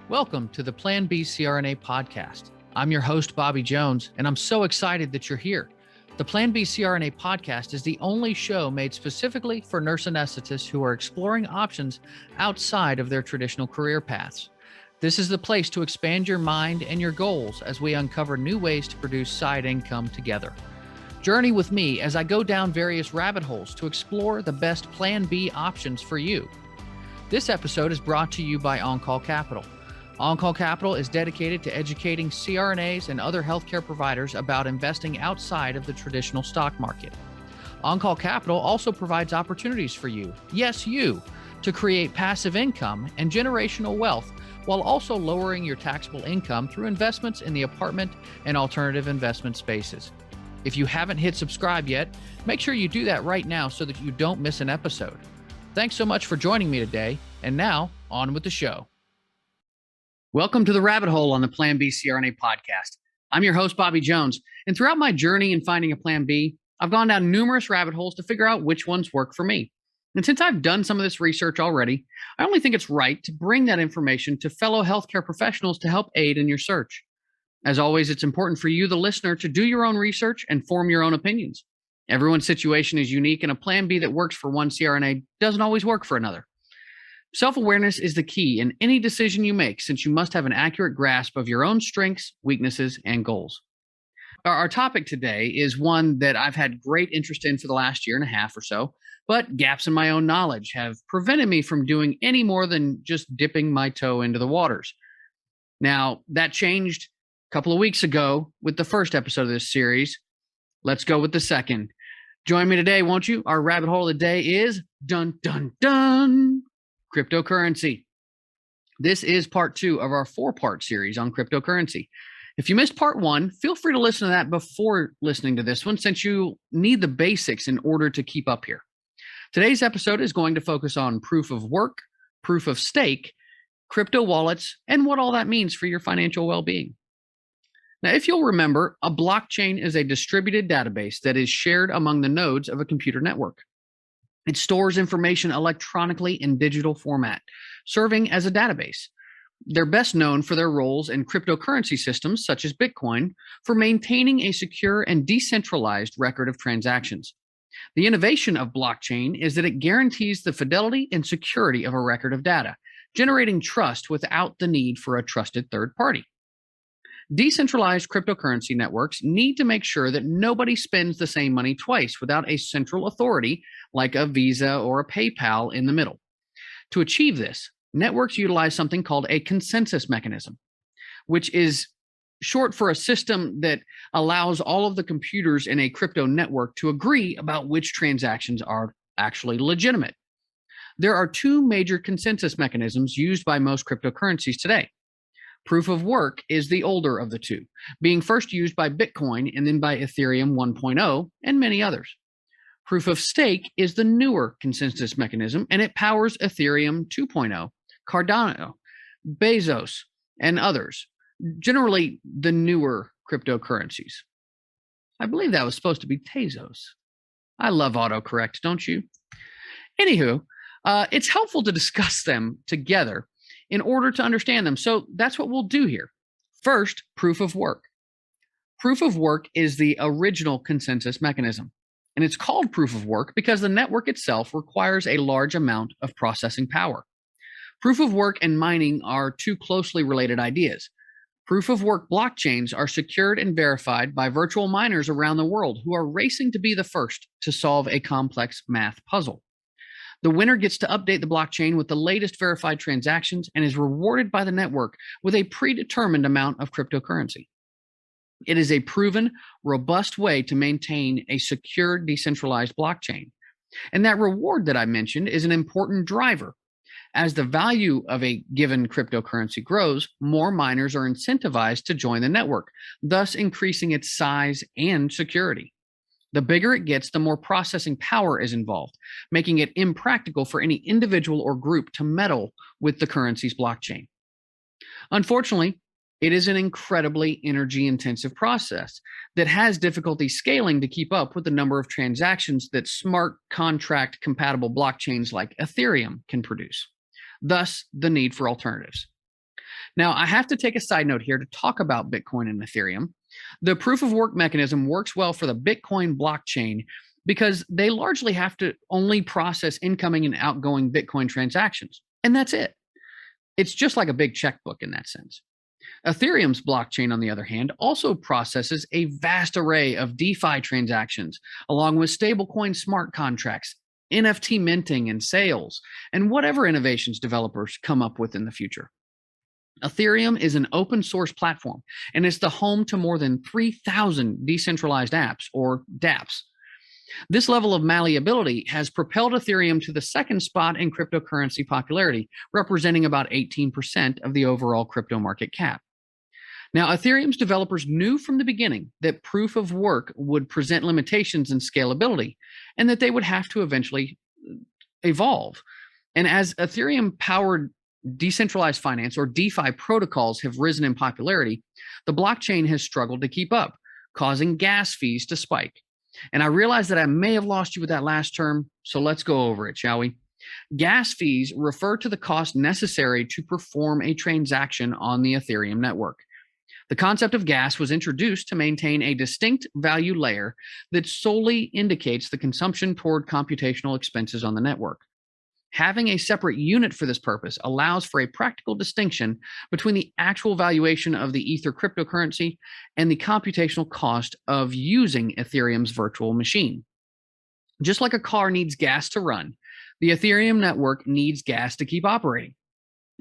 Welcome to the Plan B CRNA podcast. I'm your host, Bobby Jones, and I'm so excited that you're here. The Plan B CRNA podcast is the only show made specifically for nurse anesthetists who are exploring options outside of their traditional career paths. This is the place to expand your mind and your goals as we uncover new ways to produce side income together. Journey with me as I go down various rabbit holes to explore the best Plan B options for you. This episode is brought to you by On-Call Capital. On-Call Capital is dedicated to educating CRNAs and other healthcare providers about investing outside of the traditional stock market. On-Call Capital also provides opportunities for you, yes, you, to create passive income and generational wealth while also lowering your taxable income through investments in the apartment and alternative investment spaces. If you haven't hit subscribe yet, make sure you do that right now so that you don't miss an episode. Thanks so much for joining me today, and now on with the show. Welcome to the rabbit hole on the Plan B CRNA podcast. I'm your host, Bobby Jones, and throughout my journey in finding a Plan B, I've gone down numerous rabbit holes to figure out which ones work for me. And since I've done some of this research already, I only think it's right to bring that information to fellow healthcare professionals to help aid in your search. As always, it's important for you, the listener, to do your own research and form your own opinions. Everyone's situation is unique, and a Plan B that works for one CRNA doesn't always work for another. Self-awareness is the key in any decision you make, since you must have an accurate grasp of your own strengths, weaknesses, and goals. Our topic today is one that I've had great interest in for the last year and a half or so, but gaps in my own knowledge have prevented me from doing any more than just dipping my toe into the waters. Now, that changed a couple of weeks ago with the first episode of this series. Let's go with the second. Join me today, won't you? Our rabbit hole of the day is dun, dun, dun. Cryptocurrency. This is part 2 of our 4-part series on cryptocurrency. If you missed part 1, feel free to listen to that before listening to this one, since you need the basics in order to keep up here. Today's episode is going to focus on proof of work, proof of stake, crypto wallets, and what all that means for your financial well-being. Now, if you'll remember, a blockchain is a distributed database that is shared among the nodes of a computer network. It stores information electronically in digital format, serving as a database. They're best known for their roles in cryptocurrency systems, such as Bitcoin, for maintaining a secure and decentralized record of transactions. The innovation of blockchain is that it guarantees the fidelity and security of a record of data, generating trust without the need for a trusted third party. Decentralized cryptocurrency networks need to make sure that nobody spends the same money twice without a central authority like a Visa or a PayPal in the middle. To achieve this, networks utilize something called a consensus mechanism, which is short for a system that allows all of the computers in a crypto network to agree about which transactions are actually legitimate. There are 2 major consensus mechanisms used by most cryptocurrencies today. Proof of work is the older of the 2, being first used by Bitcoin and then by Ethereum 1.0 and many others. Proof of stake is the newer consensus mechanism, and it powers Ethereum 2.0, Cardano, Bezos, and others, generally the newer cryptocurrencies. I believe that was supposed to be Tezos. I love autocorrect, don't you? Anywho, it's helpful to discuss them together in order to understand them. So that's what we'll do here. First, proof of work. Proof of work is the original consensus mechanism, and it's called proof of work because the network itself requires a large amount of processing power. Proof of work and mining are 2 closely related ideas. Proof of work blockchains are secured and verified by virtual miners around the world who are racing to be the first to solve a complex math puzzle. The winner gets to update the blockchain with the latest verified transactions and is rewarded by the network with a predetermined amount of cryptocurrency. It is a proven, robust way to maintain a secure, decentralized blockchain. And that reward that I mentioned is an important driver. As the value of a given cryptocurrency grows, more miners are incentivized to join the network, thus increasing its size and security. The bigger it gets, the more processing power is involved, making it impractical for any individual or group to meddle with the currency's blockchain. Unfortunately, it is an incredibly energy-intensive process that has difficulty scaling to keep up with the number of transactions that smart contract-compatible blockchains like Ethereum can produce, thus the need for alternatives. Now, I have to take a side note here to talk about Bitcoin and Ethereum. The proof of work mechanism works well for the Bitcoin blockchain because they largely have to only process incoming and outgoing Bitcoin transactions. And that's it. It's just like a big checkbook in that sense. Ethereum's blockchain, on the other hand, also processes a vast array of DeFi transactions, along with stablecoin smart contracts, NFT minting and sales, and whatever innovations developers come up with in the future. Ethereum is an open source platform, and it's the home to more than 3,000 decentralized apps, or dApps. This level of malleability has propelled Ethereum to the second spot in cryptocurrency popularity, representing about 18% of the overall crypto market cap. Now, Ethereum's developers knew from the beginning that proof of work would present limitations in scalability and that they would have to eventually evolve. And as Ethereum powered decentralized finance, or DeFi, protocols have risen in popularity, the blockchain has struggled to keep up, causing gas fees to spike. And I realize that I may have lost you with that last term, so let's go over it, shall we? Gas fees refer to the cost necessary to perform a transaction on the Ethereum network. The concept of gas was introduced to maintain a distinct value layer that solely indicates the consumption toward computational expenses on the network. Having a separate unit for this purpose allows for a practical distinction between the actual valuation of the Ether cryptocurrency and the computational cost of using Ethereum's virtual machine. Just like a car needs gas to run, the Ethereum network needs gas to keep operating.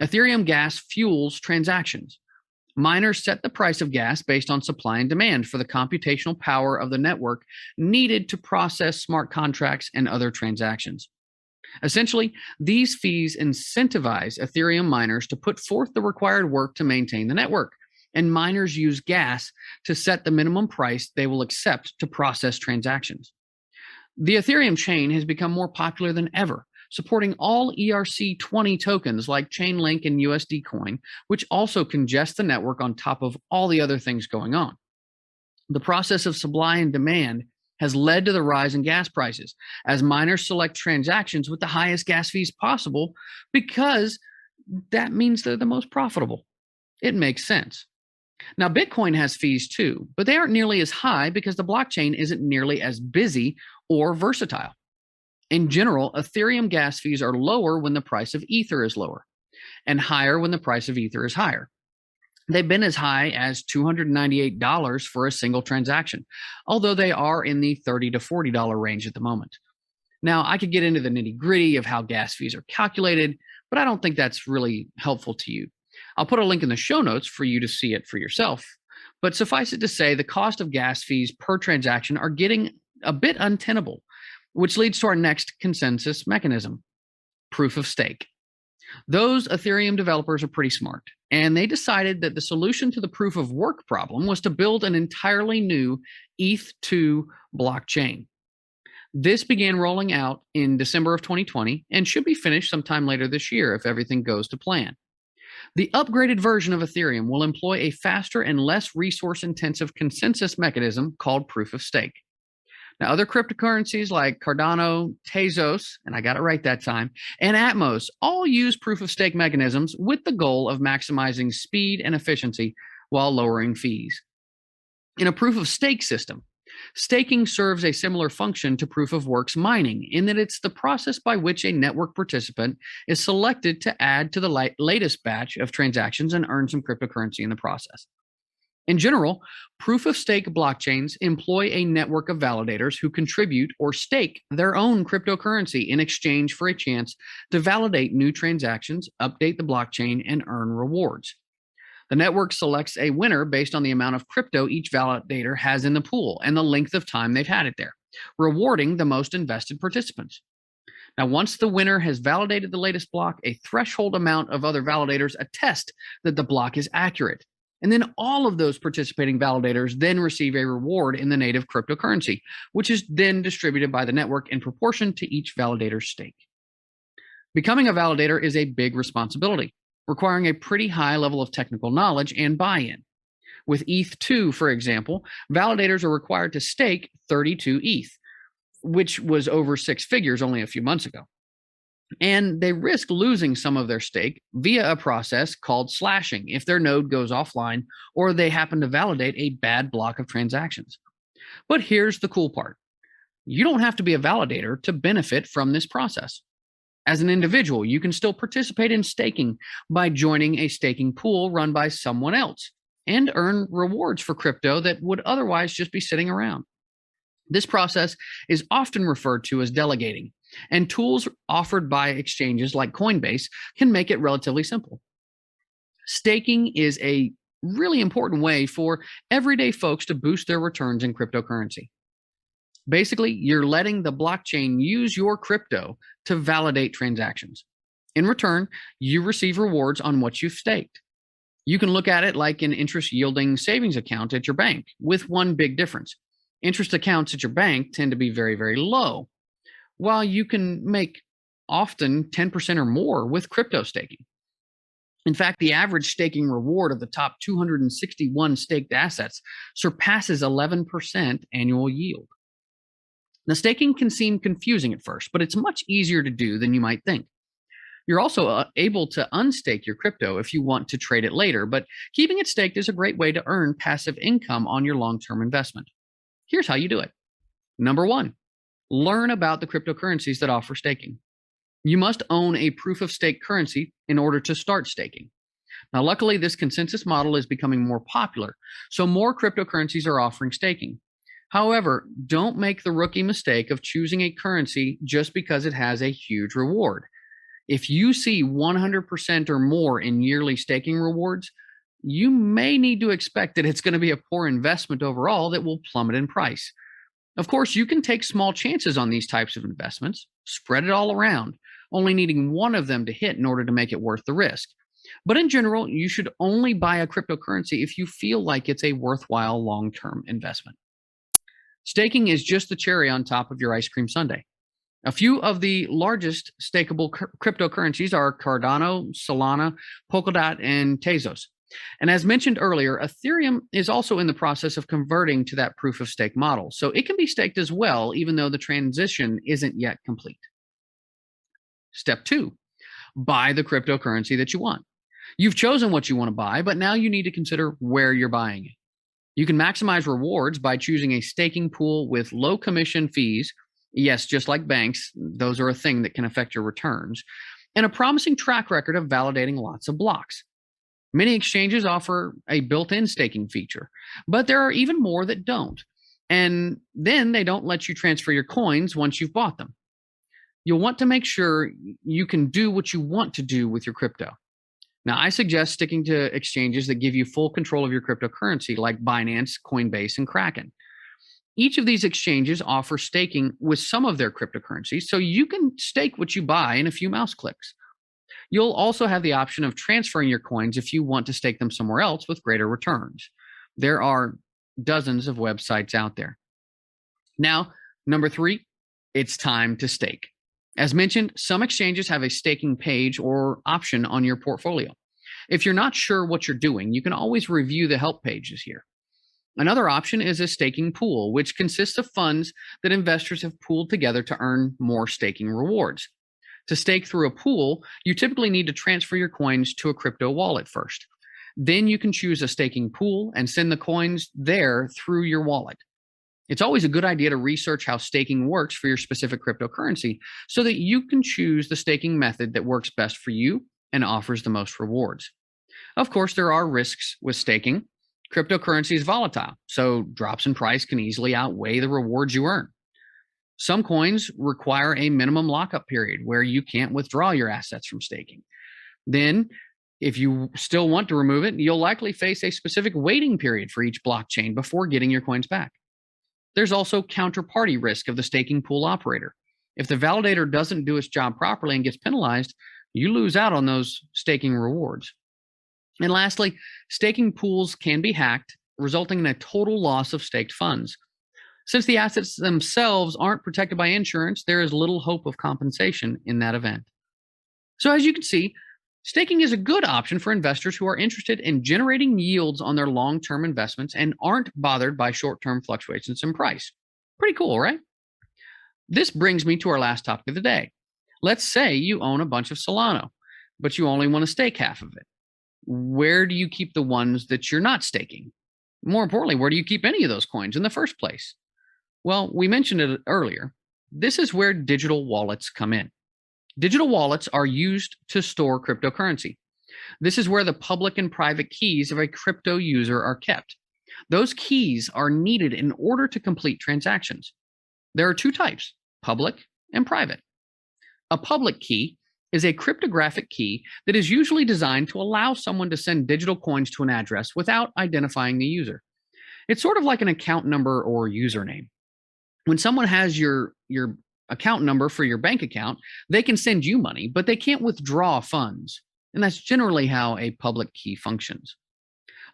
Ethereum gas fuels transactions. Miners set the price of gas based on supply and demand for the computational power of the network needed to process smart contracts and other transactions. Essentially, these fees incentivize Ethereum miners to put forth the required work to maintain the network, and miners use gas to set the minimum price they will accept to process transactions. The Ethereum chain has become more popular than ever, supporting all ERC20 tokens like Chainlink and USD Coin, which also congest the network on top of all the other things going on. The process of supply and demand has led to the rise in gas prices as miners select transactions with the highest gas fees possible because that means they're the most profitable. It makes sense. Now, Bitcoin has fees too, but they aren't nearly as high because the blockchain isn't nearly as busy or versatile. In general, Ethereum gas fees are lower when the price of Ether is lower and higher when the price of Ether is higher. They've been as high as $298 for a single transaction, although they are in the $30 to $40 range at the moment. Now, I could get into the nitty-gritty of how gas fees are calculated, but I don't think that's really helpful to you. I'll put a link in the show notes for you to see it for yourself. But suffice it to say, the cost of gas fees per transaction are getting a bit untenable, which leads to our next consensus mechanism, proof of stake. Those Ethereum developers are pretty smart, and they decided that the solution to the proof of work problem was to build an entirely new ETH2 blockchain. This began rolling out in December of 2020 and should be finished sometime later this year if everything goes to plan. The upgraded version of Ethereum will employ a faster and less resource-intensive consensus mechanism called proof of stake. Now, other cryptocurrencies like Cardano, Tezos, and I got it right that time, and Atmos all use proof of stake mechanisms with the goal of maximizing speed and efficiency while lowering fees. In a proof of stake system, staking serves a similar function to proof of work's mining in that it's the process by which a network participant is selected to add to the latest batch of transactions and earn some cryptocurrency in the process. In general, proof of stake blockchains employ a network of validators who contribute or stake their own cryptocurrency in exchange for a chance to validate new transactions, update the blockchain, and earn rewards. The network selects a winner based on the amount of crypto each validator has in the pool and the length of time they've had it there, rewarding the most invested participants. Now, once the winner has validated the latest block, a threshold amount of other validators attest that the block is accurate. And then all of those participating validators then receive a reward in the native cryptocurrency, which is then distributed by the network in proportion to each validator's stake. Becoming a validator is a big responsibility, requiring a pretty high level of technical knowledge and buy-in. With ETH2, for example, validators are required to stake 32 ETH, which was over six figures only a few months ago. And they risk losing some of their stake via a process called slashing if their node goes offline or they happen to validate a bad block of transactions. But here's the cool part: you don't have to be a validator to benefit from this process. As an individual, you can still participate in staking by joining a staking pool run by someone else and earn rewards for crypto that would otherwise just be sitting around. This process is often referred to as delegating, and tools offered by exchanges like Coinbase can make it relatively simple. Staking is a really important way for everyday folks to boost their returns in cryptocurrency. Basically, you're letting the blockchain use your crypto to validate transactions. In return, you receive rewards on what you've staked. You can look at it like an interest yielding savings account at your bank, with one big difference. Interest accounts at your bank tend to be very, very low, while you can make often 10% or more with crypto staking. In fact, the average staking reward of the top 261 staked assets surpasses 11% annual yield. Now, staking can seem confusing at first, but it's much easier to do than you might think. You're also able to unstake your crypto if you want to trade it later, but keeping it staked is a great way to earn passive income on your long-term investment. Here's how you do it. Number one, learn about the cryptocurrencies that offer staking. You must own a proof of stake currency in order to start staking. Now, luckily, this consensus model is becoming more popular, so more cryptocurrencies are offering staking. However, don't make the rookie mistake of choosing a currency just because it has a huge reward. If you see 100% or more in yearly staking rewards, you may need to expect that it's going to be a poor investment overall that will plummet in price. Of course, you can take small chances on these types of investments, spread it all around, only needing one of them to hit in order to make it worth the risk. But in general, you should only buy a cryptocurrency if you feel like it's a worthwhile long-term investment. Staking is just the cherry on top of your ice cream sundae. A few of the largest stakeable cryptocurrencies are Cardano, Solana, Polkadot, and Tezos. And as mentioned earlier, Ethereum is also in the process of converting to that proof of stake model. So it can be staked as well, even though the transition isn't yet complete. Step two, buy the cryptocurrency that you want. You've chosen what you want to buy, but now you need to consider where you're buying it. You can maximize rewards by choosing a staking pool with low commission fees. Yes, just like banks, those are a thing that can affect your returns, and a promising track record of validating lots of blocks. Many exchanges offer a built-in staking feature, but there are even more that don't. And then they don't let you transfer your coins once you've bought them. You'll want to make sure you can do what you want to do with your crypto. Now, I suggest sticking to exchanges that give you full control of your cryptocurrency, like Binance, Coinbase, and Kraken. Each of these exchanges offer staking with some of their cryptocurrencies, so you can stake what you buy in a few mouse clicks. You'll also have the option of transferring your coins if you want to stake them somewhere else with greater returns. There are dozens of websites out there. Now, number three, it's time to stake. As mentioned, some exchanges have a staking page or option on your portfolio. If you're not sure what you're doing, you can always review the help pages here. Another option is a staking pool, which consists of funds that investors have pooled together to earn more staking rewards. To stake through a pool, you typically need to transfer your coins to a crypto wallet first. Then you can choose a staking pool and send the coins there through your wallet. It's always a good idea to research how staking works for your specific cryptocurrency so that you can choose the staking method that works best for you and offers the most rewards. Of course, there are risks with staking. Cryptocurrency is volatile, so drops in price can easily outweigh the rewards you earn. Some coins require a minimum lockup period where you can't withdraw your assets from staking. Then, if you still want to remove it, you'll likely face a specific waiting period for each blockchain before getting your coins back. There's also counterparty risk of the staking pool operator. If the validator doesn't do its job properly and gets penalized, you lose out on those staking rewards. And lastly, staking pools can be hacked, resulting in a total loss of staked funds. Since the assets themselves aren't protected by insurance, there is little hope of compensation in that event. So as you can see, staking is a good option for investors who are interested in generating yields on their long-term investments and aren't bothered by short-term fluctuations in price. Pretty cool, right? This brings me to our last topic of the day. Let's say you own a bunch of Solana, but you only want to stake half of it. Where do you keep the ones that you're not staking? More importantly, where do you keep any of those coins in the first place? Well, we mentioned it earlier. This is where digital wallets come in. Digital wallets are used to store cryptocurrency. This is where the public and private keys of a crypto user are kept. Those keys are needed in order to complete transactions. There are two types, public and private. A public key is a cryptographic key that is usually designed to allow someone to send digital coins to an address without identifying the user. It's sort of like an account number or username. When someone has your account number for your bank account, they can send you money, but they can't withdraw funds. And that's generally how a public key functions.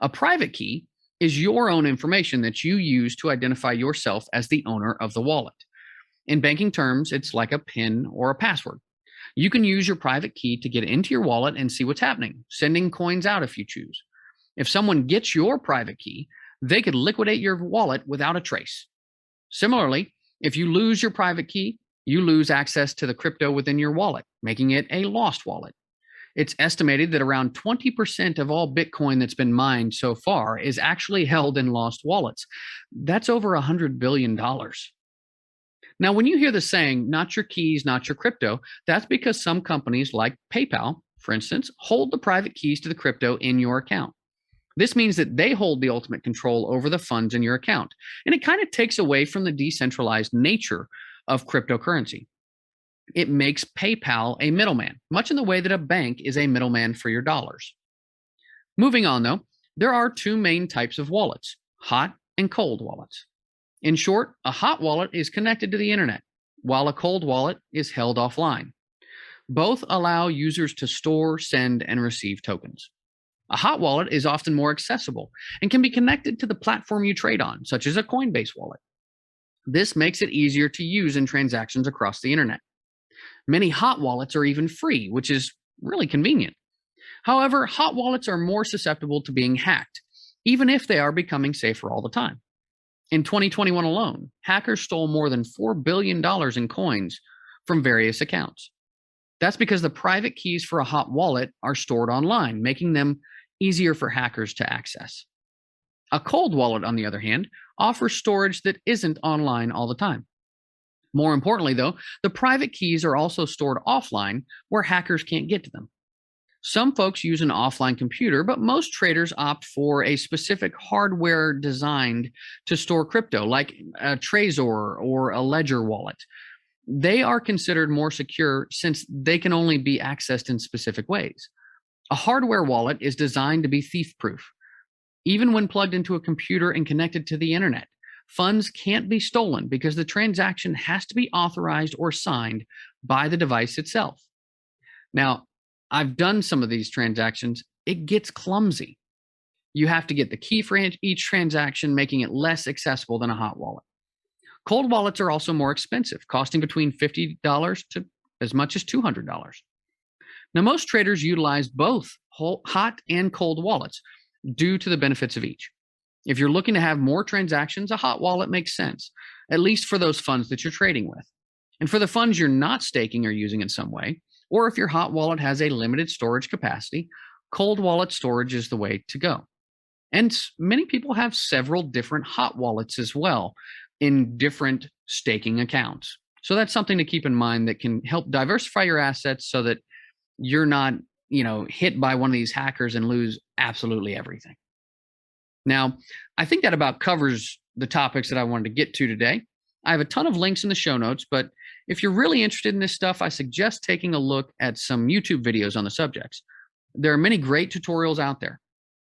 A private key is your own information that you use to identify yourself as the owner of the wallet. In banking terms, it's like a PIN or a password. You can use your private key to get into your wallet and see what's happening, sending coins out if you choose. If someone gets your private key, they could liquidate your wallet without a trace. Similarly, if you lose your private key, you lose access to the crypto within your wallet, making it a lost wallet. It's estimated that around 20% of all Bitcoin that's been mined so far is actually held in lost wallets. That's over $100 billion. Now, when you hear the saying, not your keys, not your crypto, that's because some companies like PayPal, for instance, hold the private keys to the crypto in your account. This means that they hold the ultimate control over the funds in your account. And it kind of takes away from the decentralized nature of cryptocurrency. It makes PayPal a middleman, much in the way that a bank is a middleman for your dollars. Moving on, though, there are two main types of wallets, hot and cold wallets. In short, a hot wallet is connected to the internet, while a cold wallet is held offline. Both allow users to store, send, and receive tokens. A hot wallet is often more accessible and can be connected to the platform you trade on, such as a Coinbase wallet. This makes it easier to use in transactions across the internet. Many hot wallets are even free, which is really convenient. However, hot wallets are more susceptible to being hacked, even if they are becoming safer all the time. In 2021 alone, hackers stole more than $4 billion in coins from various accounts. That's because the private keys for a hot wallet are stored online, making them easier for hackers to access. A cold wallet, on the other hand, offers storage that isn't online all the time. More importantly, though, the private keys are also stored offline where hackers can't get to them. Some folks use an offline computer, but most traders opt for a specific hardware designed to store crypto, like a Trezor or a Ledger wallet. They are considered more secure since they can only be accessed in specific ways. A hardware wallet is designed to be thief-proof. Even when plugged into a computer and connected to the internet, funds can't be stolen because the transaction has to be authorized or signed by the device itself. Now, I've done some of these transactions. It gets clumsy. You have to get the key for each transaction, making it less accessible than a hot wallet. Cold wallets are also more expensive, costing between $50 to as much as $200. Now, most traders utilize both hot and cold wallets due to the benefits of each. If you're looking to have more transactions, a hot wallet makes sense, at least for those funds that you're trading with. And for the funds you're not staking or using in some way, or if your hot wallet has a limited storage capacity, cold wallet storage is the way to go. And many people have several different hot wallets as well in different staking accounts. So that's something to keep in mind that can help diversify your assets so that you're not, hit by one of these hackers and lose absolutely everything. Now, I think that about covers the topics that I wanted to get to today. I have a ton of links in the show notes, but if you're really interested in this stuff, I suggest taking a look at some YouTube videos on the subjects. There are many great tutorials out there.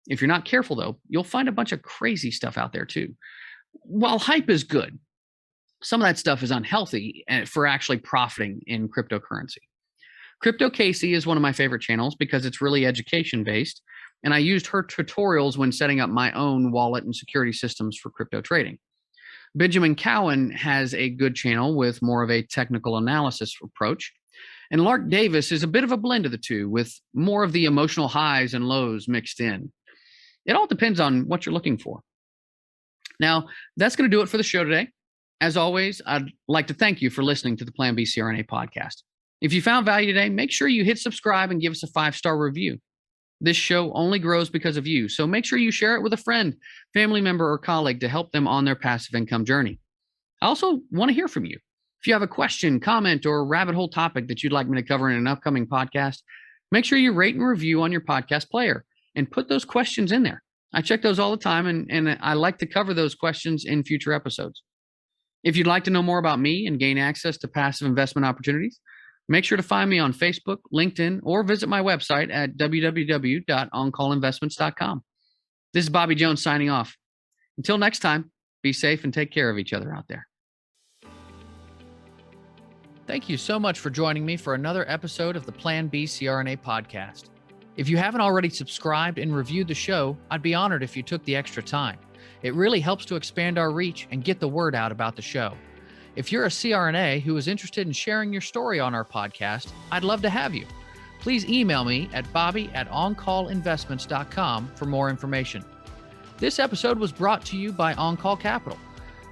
If you're not careful, though, you'll find a bunch of crazy stuff out there too. While hype is good, some of that stuff is unhealthy for actually profiting in cryptocurrency. Crypto Casey is one of my favorite channels because it's really education based, and I used her tutorials when setting up my own wallet and security systems for crypto trading. Benjamin Cowan has a good channel with more of a technical analysis approach. And Lark Davis is a bit of a blend of the two with more of the emotional highs and lows mixed in. It all depends on what you're looking for. Now, that's going to do it for the show today. As always, I'd like to thank you for listening to the Plan B CRNA podcast. If you found value today, make sure you hit subscribe and give us a 5-star review. This show only grows because of you, so make sure you share it with a friend, family member, or colleague to help them on their passive income journey. I also want to hear from you. If you have a question, comment, or rabbit hole topic that you'd like me to cover in an upcoming podcast, make sure you rate and review on your podcast player and put those questions in there. I check those all the time, and I like to cover those questions in future episodes. If you'd like to know more about me and gain access to passive investment opportunities, make sure to find me on Facebook, LinkedIn, or visit my website at www.oncallinvestments.com. This is Bobby Jones signing off. Until next time, be safe and take care of each other out there. Thank you so much for joining me for another episode of the Plan B CRNA podcast. If you haven't already subscribed and reviewed the show, I'd be honored if you took the extra time. It really helps to expand our reach and get the word out about the show. If you're a CRNA who is interested in sharing your story on our podcast, I'd love to have you. Please email me at bobby@oncallinvestments.com for more information. This episode was brought to you by OnCall Capital.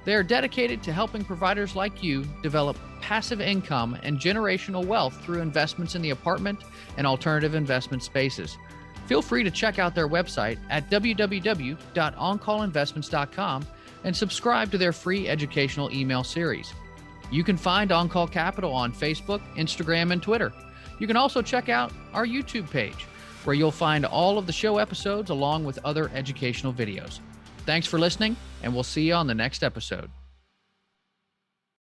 They are dedicated to helping providers like you develop passive income and generational wealth through investments in the apartment and alternative investment spaces. Feel free to check out their website at www.oncallinvestments.com and subscribe to their free educational email series. You can find OnCall Capital on Facebook, Instagram, and Twitter. You can also check out our YouTube page, where you'll find all of the show episodes along with other educational videos. Thanks for listening, and we'll see you on the next episode.